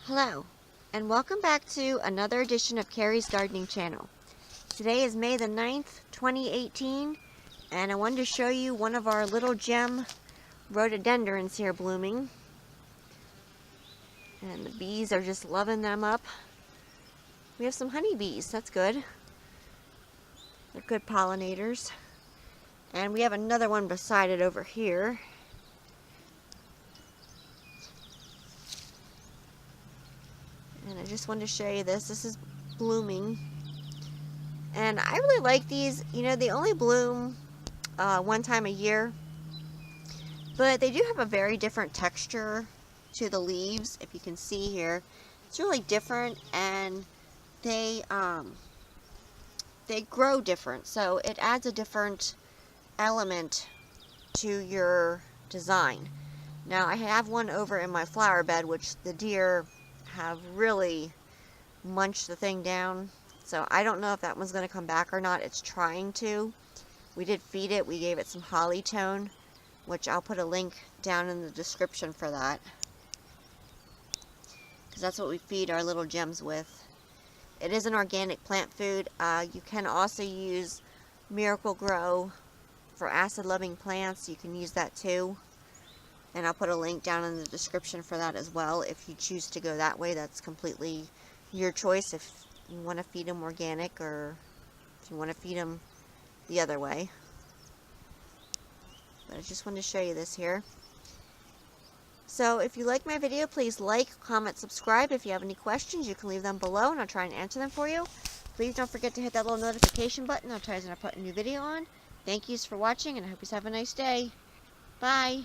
Hello, and welcome back to another edition of Carrie's Gardening Channel. Today is May the 9th, 2018, and I wanted to show you one of our little gem rhododendrons here blooming. And the bees are just loving them up. We have some honeybees, that's good. They're good pollinators. And we have another one beside it over here. And I just wanted to show you this. This is blooming. And I really like these. You know, they only bloom one time a year. But they do have a very different texture to the leaves, if you can see here. It's really different, and they grow different. So it adds a different element to your design. Now I have one over in my flower bed, which the deer have really munched the thing down, so I don't know if that one's going to come back or not. It's trying to. We did feed it. We gave it some holly tone, which I'll put a link down in the description for that, because that's what we feed our little gems with. It is an organic plant food. You can also use Miracle Grow for acid loving plants. You can use that too. And I'll put a link down in the description for that as well. If you choose to go that way, that's completely your choice. If you want to feed them organic, or if you want to feed them the other way. But I just wanted to show you this here. So if you like my video, please like, comment, subscribe. If you have any questions, you can leave them below and I'll try and answer them for you. Please don't forget to hit that little notification button. I'll try to put a new video on. Thank yous for watching, and I hope you have a nice day. Bye.